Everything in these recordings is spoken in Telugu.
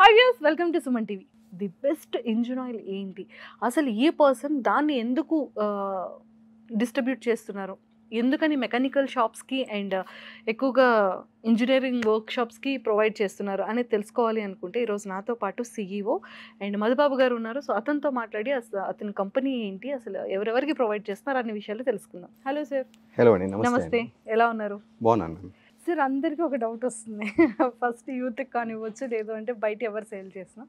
Hi viewers, welcome to Suman TV. The best engine oil ఏంటి? అసలు ఈ పర్సన్ దాన్ని ఎందుకు డిస్ట్రిబ్యూట్ చేస్తున్నారు? ఎందుకని మెకానికల్ షాప్స్‌కి అండ్ ఎక్కువగా ఇంజినీరింగ్ వర్క్ షాప్స్‌కి ప్రొవైడ్ చేస్తున్నారు అనేది తెలుసుకోవాలి అనుకుంటే ఈరోజు నాతో పాటు సీఈఓ అండ్ మధుబాబు గారు ఉన్నారు. సో అతనితో మాట్లాడి అసలు అతని కంపెనీ ఏంటి, అసలు ఎవరెవరికి ప్రొవైడ్ చేస్తున్నారు అనే విషయాలు తెలుసుకుందాం. Hello sir. హలో అండి, నమస్తే. ఎలా ఉన్నారు? బాగున్నాను మ్యామ్. సార్, అందరికీ ఒక డౌట్ వస్తుంది. ఫస్ట్ యూత్‌కి కానివ్వచ్చు, లేదు అంటే బయట ఎవరు సేల్ చేసినా,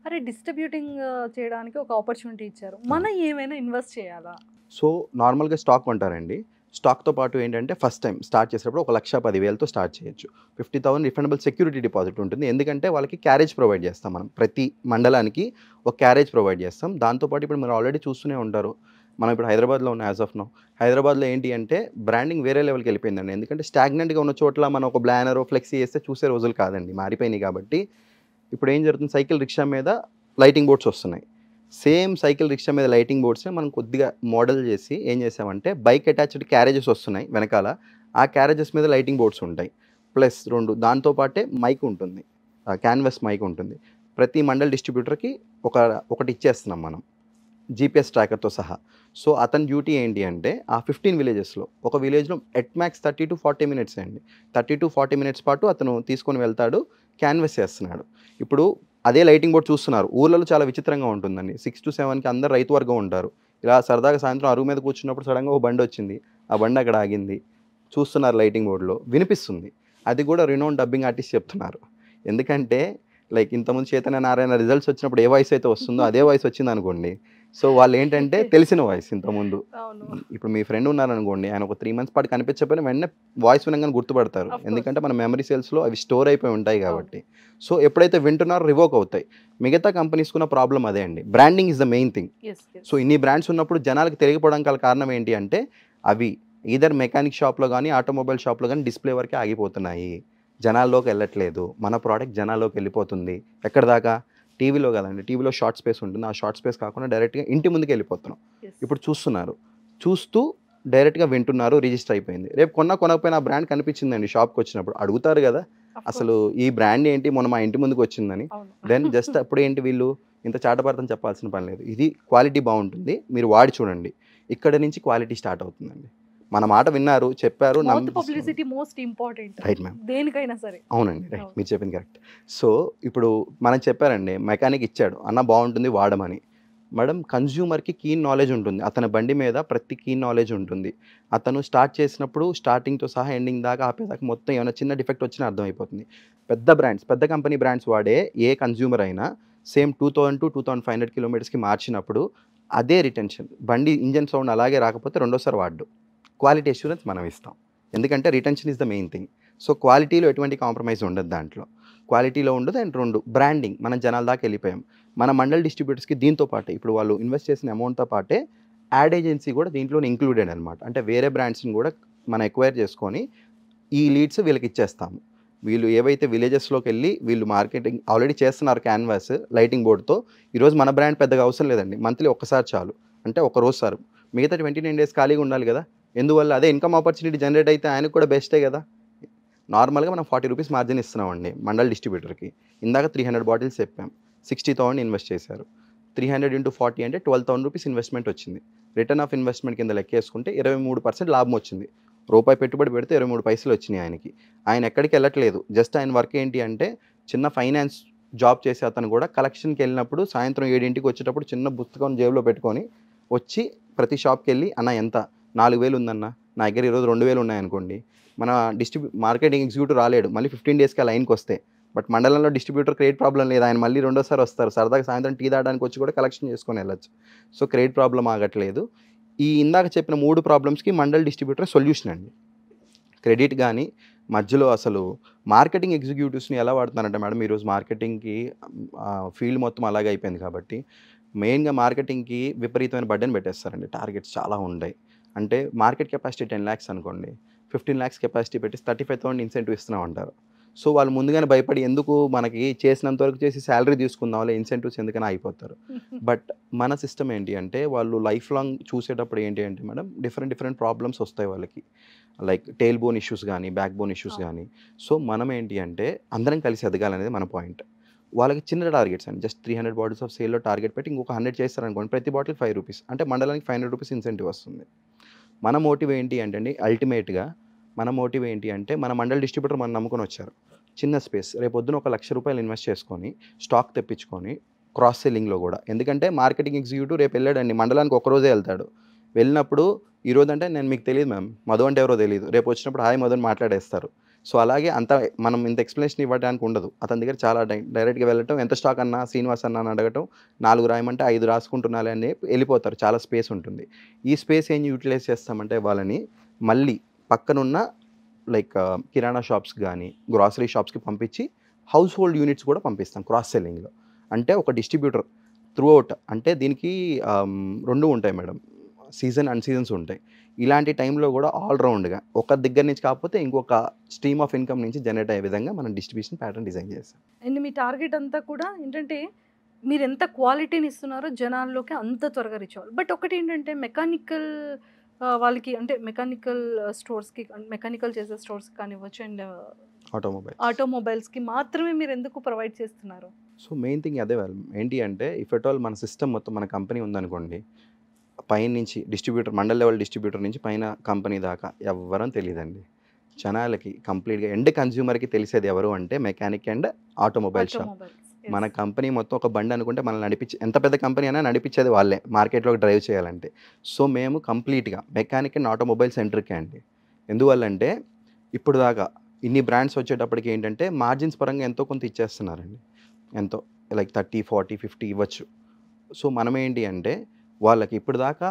అరే డిస్ట్రిబ్యూటింగ్ చేయడానికి ఒక ఆపర్చునిటీ ఇచ్చారు, మనం ఏమైనా ఇన్వెస్ట్ చేయాలా? సో నార్మల్గా స్టాక్ కొంటారండి. స్టాక్తో పాటు ఏంటంటే ఫస్ట్ టైం స్టార్ట్ చేసేటప్పుడు 1,10,000తో స్టార్ట్ చేయొచ్చు. 50,000 రిఫండబుల్ సెక్యూరిటీ డిపాజిట్ ఉంటుంది. ఎందుకంటే వాళ్ళకి క్యారేజ్ ప్రొవైడ్ చేస్తాం మనం. ప్రతి మండలానికి ఒక క్యారేజ్ ప్రొవైడ్ చేస్తాం. దాంతోపాటు ఇప్పుడు మీరు ఆల్రెడీ చూస్తూనే ఉంటారు. మనం ఇప్పుడు హైదరాబాద్లో ఉన్న యాజ్ ఆఫ్ నౌ. హైదరాబాద్లో ఏంటి అంటే బ్రాండింగ్ వేరే లెవెల్కి వెళ్ళిపోయిందండి. ఎందుకంటే స్టాగ్నెంట్గా ఉన్న చోట్ల మనం ఒక బ్లానర్ ఫ్లెక్సీ వేస్తే చూసే రోజులు కాదండి, మారిపోయినాయి. కాబట్టి ఇప్పుడు ఏం జరుగుతుంది, సైకిల్ రిక్షా మీద లైటింగ్ బోర్డ్స్ వస్తున్నాయి. సేమ్ సైకిల్ రిక్షా మీద లైటింగ్ బోర్డ్స్ని మనం కొద్దిగా మోడల్ చేసి ఏం చేసామంటే బైక్ అటాచ్డ్ క్యారేజెస్ వస్తున్నాయి వెనకాల. ఆ క్యారేజెస్ మీద లైటింగ్ బోర్డ్స్ ఉంటాయి. ప్లస్ 2 దాంతోపాటే మైక్ ఉంటుంది, క్యాన్వాస్ మైక్ ఉంటుంది. ప్రతి మండల్ డిస్ట్రిబ్యూటర్కి ఒకటి ఇచ్చేస్తున్నాం మనం, జీపీఎస్ ట్రాకర్తో సహా. సో అతని డ్యూటీ ఏంటి అంటే ఆ 15 విలేజెస్లో ఒక విలేజ్లో ఎట్ మ్యాక్స్ 30 to 40 మినిట్స్ అండి. 30 to 40 మినిట్స్ పాటు అతను తీసుకొని వెళ్తాడు, క్యాన్వాస్ చేస్తున్నాడు. ఇప్పుడు అదే లైటింగ్ బోర్డ్ చూస్తున్నారు. ఊర్లలో చాలా విచిత్రంగా ఉంటుందండి. 6 to 7కి అందరు రైతు వర్గం ఉంటారు. ఇలా సరదాగా సాయంత్రం అరుగు మీద కూర్చున్నప్పుడు సడన్గా ఓ బండి వచ్చింది. ఆ బండి అక్కడ ఆగింది. చూస్తున్నారు లైటింగ్ బోర్డ్లో, వినిపిస్తుంది. అది కూడా రినౌన్ డబ్బింగ్ ఆర్టిస్ట్ చెప్తున్నారు. ఎందుకంటే లైక్ ఇంతకుముందు చైతన్య నారాయణ రిజల్ట్స్ వచ్చినప్పుడు ఏ వాయిస్ అయితే వస్తుందో అదే వాయిస్ వచ్చింది అనుకోండి. సో వాళ్ళు ఏంటంటే తెలిసిన వాయిస్ ఇంతకుముందు. అవును, ఇప్పుడు మీ ఫ్రెండ్ ఉన్నారనుకోండి, ఆయన ఒక 3 months పాటు కనిపించకపోయినా వెంటనే వాయిస్ వినగానే గుర్తుపడతారు. Of course. ఎందుకంటే మన మెమరీ సెల్స్లో అవి స్టోర్ అయిపోయి ఉంటాయి కాబట్టి. సో ఎప్పుడైతే వింటున్నారో రివోక్ అవుతాయి. మిగతా కంపెనీస్కున్న ప్రాబ్లం అదే అండి. Branding is the main thing. Yes yes. So ఇన్ని బ్రాండ్స్ ఉన్నప్పుడు జనాలకు తెలియకపోవడం గల కారణం ఏంటి అంటే అవి ఈదర్ మెకానిక్ షాప్లో కానీ ఆటోమొబైల్ షాప్లో కానీ డిస్ప్లే వరకే ఆగిపోతున్నాయి. జనాల్లోకి వెళ్ళట్లేదు. మన ప్రోడక్ట్ జనాల్లోకి వెళ్ళిపోతుంది. ఎక్కడ దాకా? టీవీలో కదండి. టీవీలో షార్ట్ స్పేస్ ఉంటుంది. ఆ షార్ట్ స్పేస్ కాకుండా డైరెక్ట్గా ఇంటి ముందుకు వెళ్ళిపోతున్నాం. ఇప్పుడు చూస్తున్నారు, చూస్తూ డైరెక్ట్గా వింటున్నారు, రిజిస్టర్ అయిపోయింది. రేపు కొనకపోయినా ఆ బ్రాండ్ కనిపించిందండి షాప్కి వచ్చినప్పుడు అడుగుతారు కదా, అసలు ఈ బ్రాండ్ ఏంటి, మొన్న మా ఇంటి ముందుకు వచ్చిందని. దెన్ జస్ట్ అప్పుడు ఏంటి, వీళ్ళు ఇంత చాటపార్థం చెప్పాల్సిన పని లేదు. ఇది క్వాలిటీ బాగుంటుంది, మీరు వాడి చూడండి, ఇక్కడ నుంచి క్వాలిటీ స్టార్ట్ అవుతుందండి. మన మాట విన్నారు, చెప్పారు, publicity most important right ma'am. దేనికైనా సరే. అవునండి, రైట్, మీరు చెప్పింది కరెక్ట్. సో ఇప్పుడు మనం చెప్పారండి, మెకానిక్ ఇచ్చాడు అన్న బాగుంటుంది వాడమని. మేడం, కన్జ్యూమర్కి కీన్ నాలెడ్జ్ ఉంటుంది. అతని బండి మీద ప్రతి కీన్ నాలెడ్జ్ ఉంటుంది. అతను స్టార్ట్ చేసినప్పుడు స్టార్టింగ్తో సహా ఎండింగ్ దాకా ఆపేదాకా మొత్తం ఏమైనా చిన్న డిఫెక్ట్ వచ్చినా అర్థమైపోతుంది. పెద్ద బ్రాండ్స్, పెద్ద కంపెనీ బ్రాండ్స్ వాడే ఏ కన్జ్యూమర్ అయినా సేమ్ 2000 to 2500 కిలోమీటర్స్కి మార్చినప్పుడు అదే రిటెన్షన్. బండి ఇంజన్ సౌండ్ అలాగే రాకపోతే రెండోసారి వాడు. క్వాలిటీ అష్యూరెన్స్ మనం ఇస్తాం. ఎందుకంటే retention is the main thing. So క్వాలిటీలో ఎటువంటి కాంప్రమైజ్ ఉండదు, దాంట్లో క్వాలిటీలో ఉండదు. అండ్ 2 బ్రాండింగ్, మనం జనాల దాకా వెళ్ళిపోయాం. మన మండల్ డిస్ట్రిబ్యూటర్స్కి దీంతో పాటే ఇప్పుడు వాళ్ళు ఇన్వెస్ట్ చేసిన అమౌంట్తో పాటే యాడ్ ఏజెన్సీ కూడా దీంట్లోనే ఇంక్లూడెడ్ అనమాట. అంటే వేరే బ్రాండ్స్ని కూడా మనం ఎక్వైర్ చేసుకొని ఈ లీడ్స్ వీళ్ళకి ఇచ్చేస్తాము. వీళ్ళు ఏవైతే విలేజెస్లోకి వెళ్ళి వీళ్ళు మార్కెటింగ్ ఆల్రెడీ చేస్తున్నారు క్యాన్వాస్ లైటింగ్ బోర్డ్తో. ఈరోజు మన బ్రాండ్ పెద్దగా అవసరం లేదండి, మంత్లీ ఒక్కసారి చాలు. అంటే ఒక రోజు సార్, మిగతా 29 days ఖాళీగా ఉండాలి కదా. ఎందువల్ల? అదే ఇన్కమ్ ఆపర్చునిటీ జనరేట్ అయితే ఆయనకు కూడా బెస్టే కదా. నార్మల్గా మనం 40 రూపీస్ మార్జిన్ ఇస్తున్నామండి మండల్ డిస్ట్రిబ్యూటర్కి. ఇందాక 300 బాటిల్స్ చెప్పాం, 60,000 ఇన్వెస్ట్ చేశారు. 300 into 40 అంటే 12,000 రూపీస్ ఇన్వెస్ట్మెంట్ వచ్చింది. రిటర్న్ ఆఫ్ ఇన్వెస్ట్మెంట్ కింద లెక్కేసుకుంటే 23% లాభం వచ్చింది. రూపాయి పెట్టుబడి పెడితే 23 పైసలు వచ్చినాయి ఆయనకి. ఆయన ఎక్కడికి వెళ్ళట్లేదు. జస్ట్ ఆయన వర్క్ ఏంటి అంటే చిన్న ఫైనాన్స్ జాబ్ చేసే అతను కూడా కలెక్షన్కి వెళ్ళినప్పుడు సాయంత్రం 7ంటికి వచ్చేటప్పుడు చిన్న పుస్తకం జేబులో పెట్టుకొని వచ్చి ప్రతి షాప్కి వెళ్ళి, అన్న ఎంత, 4,000 ఉందన్న, నా దగ్గర ఈరోజు 2,000 ఉన్నాయనుకోండి. మన మార్కెటింగ్ ఎగ్జిక్యూటివ్ రాలేడు మళ్ళీ 15 daysకి ఆ లైన్కి వస్తే. బట్ మండలంలో డిస్ట్రిబ్యూటర్ క్రెడిట్ ప్రాబ్లం లేదు, ఆయన మళ్ళీ రెండోసారి వస్తారు. సరదాగా సాయంత్రం టీ తాగడానికి వచ్చి కూడా కలెక్షన్ చేసుకొని వెళ్ళచ్చు. సో క్రెడిట్ ప్రాబ్లం ఆగట్లేదు. ఈ ఇందాక చెప్పిన 3 ప్రాబ్లమ్స్కి మండల్ డిస్ట్రిబ్యూటర్ సొల్యూషన్ అండి. క్రెడిట్ కానీ మధ్యలో అసలు మార్కెటింగ్ ఎగ్జిక్యూటివ్స్ని ఎలా వాడుతున్నారంటే మేడం, ఈరోజు మార్కెటింగ్కి ఫీల్డ్ మొత్తం అలాగే అయిపోయింది కాబట్టి మెయిన్గా మార్కెటింగ్కి విపరీతమైన బడ్డెన్ పెట్టేస్తారండి. టార్గెట్స్ చాలా ఉంటాయి. అంటే మార్కెట్ కెపాసిటీ 10 lakhs అనుకోండి, 15 lakhs కెపాసిటీ పెట్టి 35,000 ఇన్సెంటివ్ ఇస్తున్నాం అంటారు. సో వాళ్ళు ముందుగానే భయపడి ఎందుకు మనకి చేసినంత వరకు చేసి శాలరీ తీసుకుందాంలే, ఇన్సెంటివ్స్ ఎందుకని అయిపోతారు. బట్ మన సిస్టమ్ ఏంటి అంటే వాళ్ళు లైఫ్ లాంగ్ చూసేటప్పుడు ఏంటి అంటే మేడం, డిఫరెంట్ ప్రాబ్లమ్స్ వస్తాయి వాళ్ళకి. లైక్ టెయిల్ బోన్ ఇష్యూస్ కానీ, బ్యాక్ బోన్ ఇష్యూస్ కానీ. సో మనం ఏంటి అంటే అందరం కలిసి ఎదగాలనేది మన పాయింట్. వాళ్ళకి చిన్న టార్గెట్స్ అండి. జస్ట్ 300 బాటిల్స్ ఆఫ్ సేల్‌లో టార్గెట్ పెట్టి ఇంకొక 100 చేస్తారనుకోండి. ప్రతి బాటిల్ ₹5 అంటే మండలానికి ₹500 ఇన్సెంటివ్ వస్తుంది. మన మోటివ్ ఏంటి అంటే అండి అల్టిమేట్‌గా మన మోటివ్ ఏంటి అంటే మన మండల్ డిస్ట్రిబ్యూటర్ మనల్ని నమ్ముకొని వచ్చారు. చిన్న స్పేస్. రేపొద్దున ఒక ₹1,00,000 ఇన్వెస్ట్ చేసుకొని, స్టాక్ తెప్పించుకొని, క్రాస్ సెల్లింగ్‌లో గూడా. ఎందుకంటే మార్కెటింగ్ ఎగ్జిక్యూటివ్ రేపు ఎళ్ళాడండి. మండలానికి ఒక్కరోజే ఎళ్తాడు. వెళ్ళినప్పుడు ఈరోజంటే నేను మీకు తెలీదు మ్యామ్. మధు అంటే ఎవరో తెలీదు. రేపొచ్చినప్పుడు హాయ్ మధు అని మాట్లాడేస్తారు. సో, అలాగే అంత మనం ఇంత ఎక్స్‌ప్లనేషన్ ఇవ్వడానికి ఉండదు. అతని దగ్గర చాలా డైరెక్ట్‌గా వెళ్ళటం, ఎంత స్టాక్ అన్నా, శ్రీనివాస్ అన్న అని అడగటం, 4 రాయమంటే 5 రాసుకుంటున్నాలే అని ఎళ్ళిపోతారు. చాలా స్పేస్ ఉంటుంది. ఈ స్పేస్ ఏం యూటిలైజ్ చేస్తామంటే వాళ్ళని మళ్ళీ పక్కనున్న లైక్ కిరాణా షాప్స్‌కి గానీ, గ్రోసరీ షాప్స్‌కి పంపించి హౌస్ హోల్డ్ యూనిట్స్ కూడా పంపిస్తాం క్రాస్ సెల్లింగ్‌లో. అంటే ఒక డిస్ట్రిబ్యూటర్ త్రూఅవుట్ అంటే దీనికి 2 ఉంటాయి మేడం. సీజన్, అన్ సీజన్స్ ఉంటాయి. ఇలాంటి టైంలో గూడా ఆల్ రౌండ్‌గా ఒక దగ్గర నుంచి కాకపోతే ఇంకొక స్ట్రీమ్ ఆఫ్ ఇన్‌కమ్ నుంచి జనరేట్ అయ్యే విధంగా మనం డిస్ట్రిబ్యూషన్ ప్యాటర్న్ డిజైన్ చేసాం. అండ్ మీ టార్గెట్ అంతా కూడా ఏంటంటే మీరెంత క్వాలిటీని ఇస్తున్నారో జనాల్లోకి అంత త్వరగా రీచ్ అవ్వాలి. బట్ ఒకటేంటంటే మెకానికల్ వాళ్ళకి అంటే మెకానికల్ స్టోర్స్‌కి మెకానికల్ చేసే స్టోర్స్‌కి కానివ్వచ్చు అండ్ ఆటోమొబైల్స్. ఆటోమొబైల్స్‌కి మాత్రమే మీరెందుకు ప్రొవైడ్ చేస్తున్నారు? సో, మెయిన్ థింగ్ అదే వాళ్ళు ఏంటి అంటే ఇఫ్ ఎట్ ఆల్ మన సిస్టమ్ మొత్తం మన కంపెనీ ఉందనుకోండి, పైనుంచి డిస్ట్రిబ్యూటర్ మండల్ లెవెల్ డిస్ట్రిబ్యూటర్ నుంచి పైన కంపెనీ దాకా ఎవ్వరం తెలీదండి. జనాలకి కంప్లీట్‌గా ఎండ్ కన్స్యూమర్‌కి తెలిసేది ఎవరు అంటే mechanic and automobile shop. Automobiles. మన యెస్. కంపెనీ మొత్తం ఒక బండి అనుకుంటే మనల్ని నడిపించి ఎంత పెద్ద కంపెనీ అయినా నడిపించేది వాళ్ళే మార్కెట్‌లోకి డ్రైవ్ చేయాలంటే. సో, మేము కంప్లీట్‌గా మెకానిక్ అండ్ ఆటోమొబైల్ సెంట్రికే అండి. ఎందువల్లంటే ఇప్పుడు దాకా ఇన్ని బ్రాండ్స్ వచ్చేటప్పటికి ఏంటంటే మార్జిన్స్ పరంగా ఎంతో కొంత ఇచ్చేస్తున్నారండి. ఎంతో లైక్ 30, 40, 50 ఇవ్వచ్చు. సో, మనమేంటి అంటే వాళ్ళకి ఇప్పటిదాకా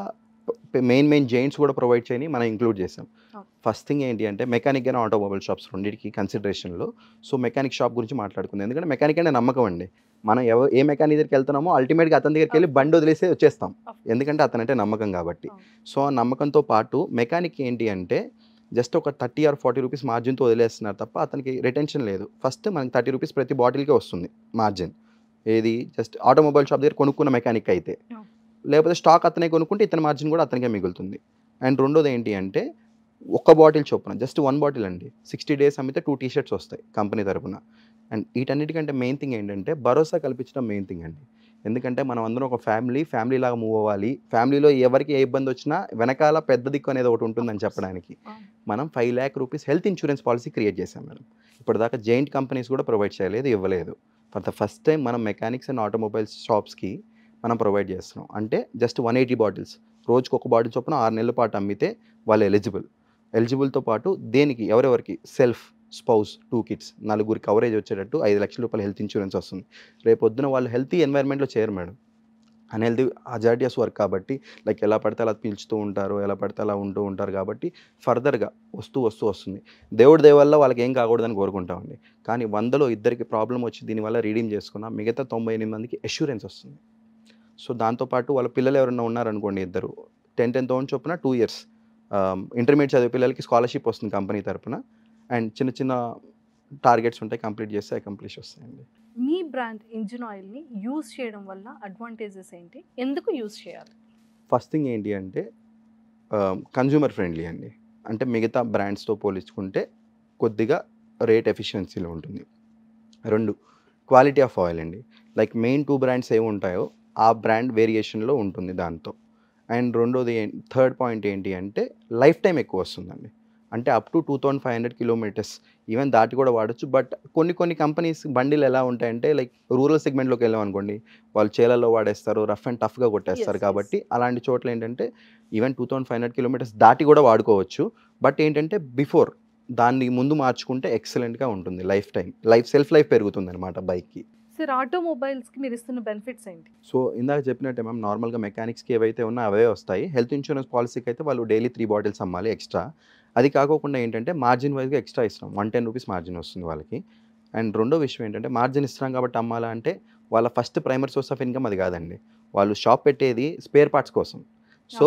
మెయిన్ జెయింట్స్ కూడా ప్రొవైడ్ చేయని మనం ఇంక్లూడ్ చేసాం. ఓకే. ఫస్ట్ థింగ్ ఏంటి అంటే మెకానిక్ అండ్ ఆటోమొబైల్ షాప్స్ రెండిటికి కన్సిడరేషన్‌లో. సో, మెకానిక్ షాప్ గురించి మాట్లాడుకుందాం. ఎందుకంటే మెకానిక్ అంటే నమ్మకం అండి. మనం ఏ మెకానిక్ దగ్గరికి వెళ్తున్నామో అల్టిమేట్‌గా అతని దగ్గరికెళ్ళి బండి వదిలేసి వచ్చేస్తాం. ఎందుకంటే అతనంటే నమ్మకం కాబట్టి. సో, ఆ నమ్మకంతో పాటు మెకానిక్ ఏంటి అంటే జస్ట్ ఒక 30 ఆర్ 40 రూపీస్ మార్జిన్‌తో వదిలేస్తున్నారు తప్ప అతనికి రిటెన్షన్ లేదు. ఫస్ట్ మనకి 30 రూపీస్ ప్రతి బాటిల్‌కే వస్తుంది మార్జిన్. ఏది జస్ట్ ఆటోమొబైల్ షాప్ దగ్గర కొనుక్కున్న మెకానిక్ అయితే. లేకపోతే స్టాక్ అతనే కొనుక్కుంటే ఇతని మార్జిన్ కూడా అతనికే మిగులుతుంది. అండ్ రెండోది ఏంటి అంటే ఒక్క బాటిల్ చొప్పున జస్ట్ 1 బాటిల్ అండి. 60 డేస్ అమ్మితే 2 టీ షర్ట్స్ వస్తాయి కంపెనీ తరపున. అండ్ వీటన్నిటికంటే మెయిన్ థింగ్ ఏంటంటే భరోసా కల్పించడం మెయిన్ థింగ్ అండి. ఎందుకంటే మనం అందరం ఒక ఫ్యామిలీ లాగా మూవ్ అవ్వాలి. ఫ్యామిలీలో ఎవరికి ఏ ఇబ్బంది వచ్చినా వెనకాల పెద్ద దిక్కు అనేది ఒకటి ఉంటుందని చెప్పడానికి. మనం 5,00,000 rupees health insurance policy create చేశాం మేడం. ఇప్పటిదాకా జెయింట్ కంపెనీస్ కూడా ప్రొవైడ్ చేయలేదు, ఇవ్వలేదు. ఫర్ ద ఫస్ట్ టైమ్ మనం మెకానిక్స్ అండ్ ఆటోమొబైల్స్ షాప్స్‌కి మనం ప్రొవైడ్ చేస్తున్నాం. అంటే జస్ట్ 180 బాటిల్స్. రోజుకి ఒక బాటిల్ చొప్పున 6 నెలల పాటు అమ్మితే వాళ్ళు ఎలిజిబుల్‌తో పాటు దేనికి ఎవరెవరికి సెల్ఫ్, స్పౌస్, 2 కిడ్స్ నలుగురి కవరేజ్ వచ్చేటట్టు ₹5,00,000 హెల్త్ ఇన్స్యూరెన్స్ వస్తుంది. రేపొద్దున వాళ్ళు హెల్తీ ఎన్వైర్న్‌మెంట్‌లో చేయరు మేడం. అన్‌హెల్తీ హజార్డియస్ వర్క్ కాబట్టి లైక్ ఎలా పడితే అలా పీల్చుతూ ఉంటారు. ఎలా పడితే అలా ఉంటూ ఉంటారు కాబట్టి ఫర్దర్‌గా వస్తుంది. దేవుడి దయ వల్ల వాళ్ళకేం కాకూడదని కోరుకుంటామండి. కానీ 100లో ఇద్దరికి ప్రాబ్లమ్ వచ్చి దీనివల్ల రీడీమ్ చేసుకున్న మిగతా 98 మందికి అష్యూరెన్స్ వస్తుంది. సో, దాంతో పాటు వాళ్ళ పిల్లలు ఎవరైనా ఉన్నారనుకోండి ఇద్దరు 10,000 చొప్పున 2 ఇయర్స్ ఇంటర్మీడియేట్ చదివే పిల్లలకి స్కాలర్‌షిప్ వస్తుంది కంపెనీ తరపున. అండ్ చిన్న టార్గెట్స్ ఉంటాయి. కంప్లీట్ చేస్తే అకంప్లిష్ వస్తాయండి. మీ బ్రాండ్ ఇంజిన్ ఆయిల్‌ని యూజ్ చేయడం వల్ల అడ్వాంటేజెస్ ఏంటి? ఎందుకు యూజ్ చేయాలి? ఫస్ట్ థింగ్ ఏంటి అంటే కన్జ్యూమర్ ఫ్రెండ్లీ అండి. అంటే మిగతా బ్రాండ్స్‌తో పోల్చుకుంటే కొద్దిగా రేట్ ఎఫిషియన్సీలో ఉంటుంది. 2 క్వాలిటీ ఆఫ్ ఆయిల్ అండి. లైక్ మెయిన్ 2 బ్రాండ్స్ ఏవుంటాయో ఆ బ్రాండ్ వేరియేషన్‌లో ఉంటుంది దాంతో. అండ్ రెండోది థర్డ్ పాయింట్ ఏంటి అంటే లైఫ్ టైమ్ ఎక్కువొస్తుందండి. అంటే అప్ టు 2500 కిలోమీటర్స్ ఈవెన్ దాటి కూడా వాడొచ్చు. బట్ కొన్ని కంపెనీస్ బండిలు ఎలా ఉంటాయంటే లైక్ రూరల్ సెగ్మెంట్‌లోకి వెళ్ళామనుకోండి, వాళ్ళు చేలల్లో వాడేస్తారు. రఫ్ అండ్ టఫ్‌గా కొట్టేస్తారు యెస్. కాబట్టి అలాంటి చోట్ల ఏంటంటే ఈవెన్ 2500 కిలోమీటర్స్ దాటి కూడా వాడుకోవచ్చు. బట్ ఏంటంటే బిఫోర్ దాన్ని ముందు మార్చుకుంటే ఎక్సలెంట్‌గా ఉంటుంది సెల్ఫ్ లైఫ్ పెరుగుతుందనమాట బైక్‌కి. సార్ ఆటోమొబైల్స్‌కి మీరిస్తున్న బెనిఫిట్స్ ఏంటి? సో, ఇందాక చెప్పినట్టే మ్యామ్ నార్మల్‌గా మెకానిక్స్‌కి ఏవైతే ఉన్నాయో అవే వస్తాయి. హెల్త్ ఇన్స్యూరెన్స్ పాలిసీకి అయితే వాళ్ళు డైలీ 3 బాటిల్స్ అమ్మాలి ఎక్స్‌ట్రా. అది కాకోకుండా ఏంటంటే మార్జిన్ వైస్‌గా ఎక్స్‌ట్రా ఇస్తున్నాం. ₹110 మార్జిన్ వస్తుంది వాళ్ళకి. అండ్ రెండో విషయం ఏంటంటే మార్జిన్ ఇస్తున్నాం కాబట్టి అమ్మాలా అంటే వాళ్ళ first primary source of income అది కాదండి. వాళ్ళు షాప్ పెట్టేది స్పేర్ పార్ట్స్ కోసం. సో,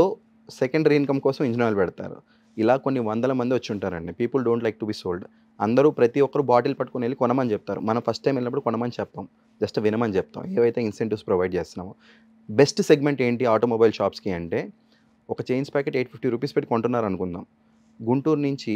సెకండరీ ఇన్‌కమ్ కోసం ఇంజిన్ ఆయిల్ పెడతారు. ఇలా కొన్ని వందల మంది వచ్చుంటారండి. People don't like to be sold. అందరూ ప్రతి ఒక్కరు బాటిల్ పట్టుకొని వెళ్లి కొనమని చెప్తారు. మనం ఫస్ట్ టైమ్ వెళ్ళినప్పుడు కొనమని చెప్పం. జస్ట్ వినమని చెప్తాం. ఏవైతే ఇన్సెంటివ్స్ ప్రొవైడ్ చేస్తున్నామో. బెస్ట్ సెగ్మెంట్ ఏంటి ఆటోమొబైల్ షాప్స్‌కి అంటే ఒక చైన్స్ ప్యాకెట్ ₹850 పెట్టి కొంటున్నారనుకుందాం. గుంటూరు నుంచి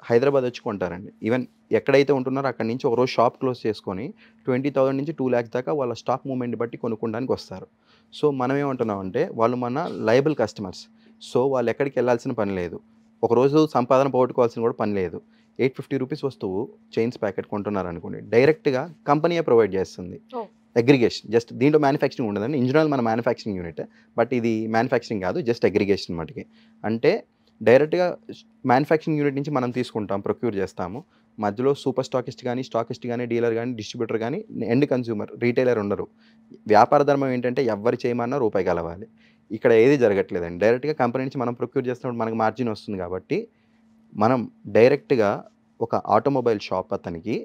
హైదరాబాద్ వచ్చి కొంటారండి. ఈవెన్ ఎక్కడైతే ఉంటున్నారో అక్కడి నుంచి ఒకరోజు షాప్ క్లోజ్ చేసుకొని 20,000 నుంచి 2 lakhs దాకా వాళ్ళ స్టాక్ మూవ్‌మెంట్‌ని బట్టి కొనుక్కోడానికి వస్తారు. సో, మనం ఏమంటున్నామంటే వాళ్ళు మన లయబుల్ కస్టమర్స్. సో, వాళ్ళు ఎక్కడికి వెళ్ళాల్సిన పని లేదు. ఒకరోజు సంపాదన పోగొట్టుకోవాల్సిన కూడా పని లేదు. ₹850 వస్తువు చైన్స్ ప్యాకెట్ కొంటున్నారనుకోండి. డైరెక్ట్‌గా కంపెనీయే ప్రొవైడ్ చేస్తుంది. ఓహ్! అగ్రిగేషన్ జస్ట్ దీంట్లో మ్యానుఫ్యాక్చరింగ్ ఉండదండి. ఇంజినల్ మన మ్యానుఫ్యాక్చరింగ్ యూనిట్. బట్ ఇది మ్యానుఫ్యాక్చరింగ్ కాదు. జస్ట్ అగ్రిగేషన్ మటికి. అంటే డైరెక్ట్‌గా మ్యానుఫ్యాక్చరింగ్ యూనిట్ నుంచి మనం తీసుకుంటాం, ప్రొక్యూర్ చేస్తాము. మధ్యలో సూపర్ స్టాకిస్ట్ గాని, డీలర్ గాని, డిస్ట్రిబ్యూటర్ గాని, ఎండ్ కన్స్యూమర్, రిటైలర్ ఉండరు. వ్యాపార ధర్మం ఏంటంటే ఎవ్వరు చేయమన్నా రూపాయి కలవాలి. ఇక్కడ ఏది జరగట్లేదండి. డైరెక్ట్‌గా కంపెనీ నుంచి మనం ప్రొక్యూర్ చేస్తున్నప్పుడు మనకు మార్జిన్ వస్తుంది కాబట్టి, మనం డైరెక్ట్‌గా ఒక ఆటోమొబైల్ షాప్ అతనికి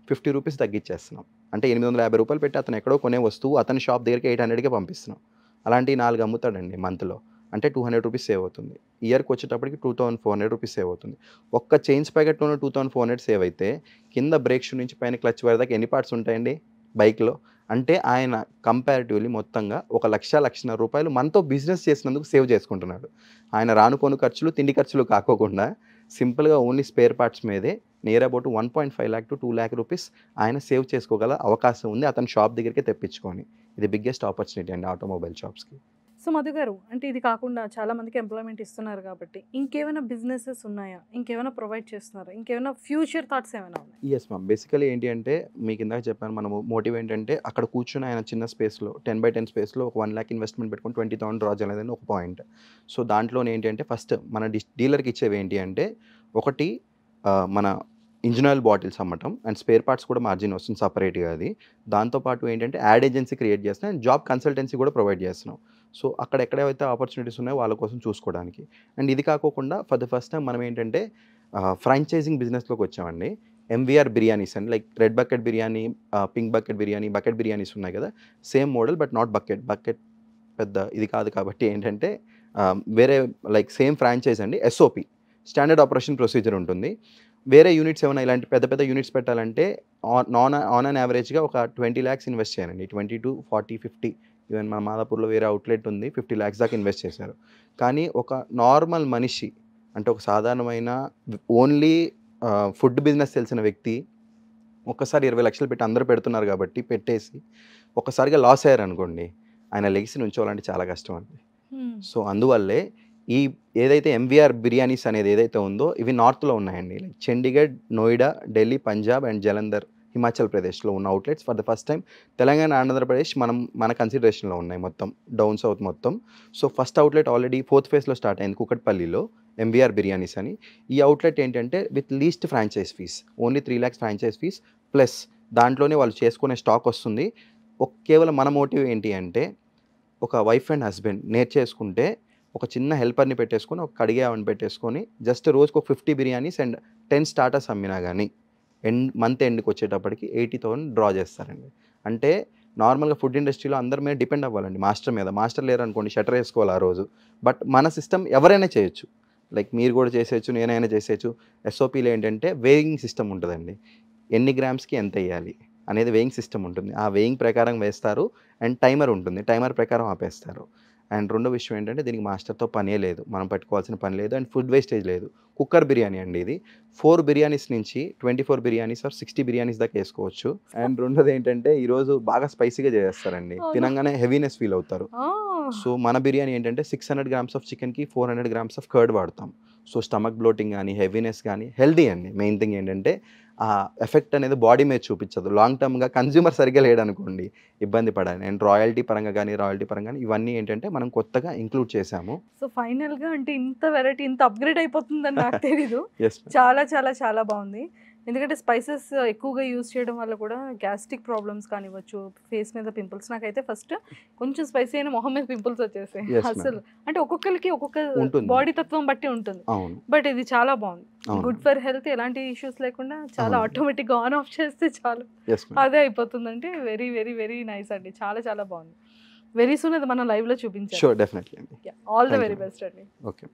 ₹50 తగ్గించేస్తున్నాం. అంటే ₹850 పెట్టి అతను ఎక్కడో కొనే వస్తువు అతని షాప్ దగ్గరికి 800కే పంపిస్తున్నాం. అలాంటివి 4 అమ్ముతాడండి మంత్‌లో. అంటే ₹200 సేవ్ అవుతుంది. ఇయర్‌కి వచ్చేటప్పటికి ₹2,400 సేవ్ అవుతుంది. ఒక్క చైన్స్ ప్యాకెట్‌లోనే 2,400 సేవ్ అయితే కింద బ్రేక్ షూ నుంచి పైన క్లచ్ వైర్ దాకా ఎన్ని పార్ట్స్ ఉంటాయండి బైక్‌లో? అంటే ఆయన కంపారిటివ్‌లీ మొత్తంగా ₹1,00,00,000 మనతో బిజినెస్ చేసినందుకు సేవ్ చేసుకుంటున్నాడు. ఆయన రాను పోను ఖర్చులు, తిండి ఖర్చులు కాకోకుండా సింపుల్‌గా ఓన్లీ స్పేర్ పార్ట్స్ మీదే near about 1.5 lakh to 2 lakh rupees ఆయన సేవ్ చేసుకోగల అవకాశం ఉంది అతని షాప్ దగ్గరికే తెప్పించుకొని. ఇది బిగ్గెస్ట్ ఆపర్చునిటీ అండి ఆటోమొబైల్ షాప్స్‌కి. సో మధు గారు, అంటే ఇది కాకుండా చాలా మందికి ఎంప్లాయ్మెంట్ ఇస్తున్నారు కాబట్టి ఇంకేమైనా బిజినెసెస్ ఉన్నాయా? ఇంకేమైనా ప్రొవైడ్ చేస్తున్నారా? ఇంకేమైనా ఫ్యూచర్ థాట్స్ ఏమైనా ఉన్నాయా? Yes ma'am. బేసికల్లీ ఏంటి అంటే మీకు ఇందాక చెప్పాను మనము మోటివ్ ఏంటంటే అక్కడ కూర్చొని ఆయన చిన్న స్పేస్‌లో 10/10 స్పేస్‌లో ఒక 1 లాక్ ఇన్వెస్ట్‌మెంట్ పెట్టుకొని 20,000 డ్రా చేయాలనేది ఒక పాయింట్. సో, దాంట్లోనే ఏంటి అంటే ఫస్ట్ మన డీలర్‌కి ఇచ్చేవి ఏంటి అంటే ఒకటి మన ఇంజిన్ ఆయిల్ బాటిల్స్ అమ్మటం అండ్ స్పేర్ పార్ట్స్ కూడా మార్జిన్ వస్తుంది సెపరేట్‌గా అది. దాంతో పాటు ఏంటంటే యాడ్ ఏజెన్సీ క్రియేట్ చేస్తున్నాం అండ్ జాబ్ కన్సల్టెన్సీ కూడా ప్రొవైడ్ చేస్తున్నాం. సో, అక్కడ ఎక్కడైతే ఆపర్చునిటీస్ ఉన్నాయో వాళ్ళ కోసం చూసుకోవడానికి. అండ్ ఇది కాకోకుండా ఫర్ ద ఫస్ట్ టైమ్ మనం ఏంటంటే ఫ్రాంచైజింగ్ బిజినెస్‌లోకి వచ్చామండి. ఎంవీఆర్ బిర్యానీస్ అని like red bucket biryani, pink bucket biryani, bucket biryanis ఉన్నాయి కదా! Same model but not bucket. Bucket పెద్ద ఇది కాదు కాబట్టి ఏంటంటే వేరే లైక్ సేమ్ ఫ్రాంచైజ్ అండి. ఎస్ఓపి స్టాండర్డ్ ఆపరేషన్ ప్రొసీజర్ ఉంటుంది. వేరే యూనిట్స్ ఏమైనా ఇలాంటి పెద్ద పెద్ద యూనిట్స్ పెట్టాలంటే ఆన్ అన్ యావరేజ్‌గా ఒక 20 లాక్స్ ఇన్వెస్ట్ చేయాలండి. 20-40, 50 ఈవెన్ మా మాదాపూర్‌లో వేరే అవుట్‌లెట్ ఉంది. 50 లాక్స్ దాకా ఇన్వెస్ట్ చేశారు. కానీ ఒక నార్మల్ మనిషి అంటే ఒక సాధారణమైన ఓన్లీ ఫుడ్ బిజినెస్ తెలిసిన వ్యక్తి ఒక్కసారి 20 లక్షలు పెట్టి అందరూ పెడుతున్నారు కాబట్టి పెట్టేసి ఒక్కసారిగా లాస్ అయ్యారనుకోండి, ఆయన లెగిసి నుంచోవాలంటే చాలా కష్టం అండి. సో, అందువల్లే ఈ ఏదైతే ఎంవీఆర్ బిర్యానీస్ అనేది ఏదైతే ఉందో ఇవి నార్త్‌లో ఉన్నాయండి. లైక్ చండీగఢ్, నోయిడా, ఢిల్లీ, పంజాబ్ అండ్ జలంధర్ హిమాచల్ ప్రదేశ్‌లో ఉన్న outlets for the first time Telangana, Andhra Pradesh మన కన్సిడరేషన్‌లో ఉన్నాయి మొత్తం. డౌన్ సౌత్ మొత్తం. So, first outlet already 4th ఫేజ్‌లో స్టార్ట్ అయింది కూకట్పల్లిలో ఎంవీఆర్ బిర్యానీస్ అని. ఈ అవుట్‌లెట్ ఏంటంటే with least franchise fees. Only 3 lakhs franchise fees plus దాంట్లోనే వాళ్ళు చేసుకునే స్టాక్ వస్తుంది. కేవలం మన మోటివ్ ఏంటి అంటే ఒక వైఫ్ అండ్ హస్బెండ్ నేర్చేసుకుంటే ఒక చిన్న హెల్పర్‌ని పెట్టేసుకొని, ఒక కడిగే ఆవిడని పెట్టేసుకొని జస్ట్ రోజుకి ఒక 50 బిర్యానీస్ అండ్ 10 స్టార్టర్స్ అమ్మినా గాని మంత్ ఎండ్‌కి వచ్చేటప్పటికి 80,000 డ్రా చేస్తారండి. అంటే నార్మల్‌గా ఫుడ్ ఇండస్ట్రీలో అందరి మీద డిపెండ్ అవ్వాలండి మాస్టర్ మీద. మాస్టర్ లేరనుకోండి షట్టర్ ఏసుకోవాలి ఆ రోజు. బట్ మన సిస్టమ్ ఎవరైనా చేయొచ్చు. లైక్ మీరు కూడా చేసేయొచ్చు, నేనైనా చేసేయొచ్చు. ఎస్ఓపీలో ఏంటంటే వేయింగ్ సిస్టమ్ ఉంటదండి. ఎన్ని గ్రామ్స్‌కి ఎంతెయ్యాలి అనేది వేయింగ్ సిస్టమ్ ఉంటుంది. ఆ వేయింగ్ ప్రకారం వేస్తారు అండ్ టైమర్ ఉంటుంది. టైమర్ ప్రకారం ఆపేస్తారు. అండ్ రెండో విషయం ఏంటంటే దీనికి మాస్టర్‌తో పనే లేదు. మనం పెట్టుకోవాల్సిన పని లేదు అండ్ ఫుడ్ వేస్టేజ్ లేదు. కుక్కర్ బిర్యానీ అండి ఇది. 4 బిర్యానీస్ నుంచి 24 బిర్యానీస్ ఆర్ 60 బిర్యానీస్ దాకా ఏసుకోవచ్చు. అండ్ రెండోదేంటంటే ఈరోజు బాగా స్పైసీగా చేసేస్తారండి. అవును. తినంగానే హెవీనెస్ ఫీల్ అవుతారు. సో, మన బిర్యానీ ఏంటంటే 600 గ్రామ్స్ ఆఫ్ చికెన్‌కి 400 గ్రామ్స్ ఆఫ్ కర్డ్ వాడతాం. సో, స్టమక్ బ్లోటింగ్ గానీ, హెవీనెస్ గానీ హెల్తీ అండి. మెయిన్ థింగ్ ఏంటంటే ఆ ఎఫెక్ట్ అనేది బాడీ మీద చూపించదు. లాంగ్ టర్మ్‌గా కన్స్యూమర్ సరిగ్గా లేడనుకోండి ఇబ్బంది పడాలి. అండ్ రాయల్టీ పరంగా గానీ ఇవన్నీ ఏంటంటే మనం కొత్తగా ఇంక్లూడ్ చేశాము. సో ఫైనల్‌గా అంటే ఇంత వెరైటీ ఇంత అప్‌గ్రేడ్ అయిపోతుందని నాకు తెలీదు. Yes ma'am. చాలా చాలా చాలా బావుంది. ఎందుకంటే స్పైసెస్ ఎక్కువగా యూజ్ చేయడం వల్ల కూడా గ్యాస్ట్రిక్ ప్రాబ్లమ్స్ కానివ్వచ్చు, ఫేస్ మీద పింపుల్స్. నాకైతే ఫస్ట్ కొంచెం స్పైసీ అయిన మొహం మీద పింపుల్స్ వచ్చేసాయి. Yes ma'am. అసలు అంటే ఒక్కొక్కరికి ఒక్కొక్క ఉంటుంది. బాడీ తత్వం బట్టి ఉంటుంది. అవును. బట్ ఇది చాలా బావుంది. అవును. గుడ్ ఫర్ హెల్త్, ఎలాంటి ఇష్యూస్ లేకుండా చాలా అవునండి. ఆటోమేటిక్‌గా ఆన్ ఆఫ్ చేస్తే చాలు యెస్ మ్యామ్. అదే అయిపోతుందంటే వెరీ వెరీ వెరీ నైస్ అండి. చాలా చాలా బావుంది. వెరీ సూన్ అది మనం లైవ్‌లో చూపించాలి. షూర్ డెఫినైట్లీ అండి. All the thank you very ma'am. Best అండి. ఓకే.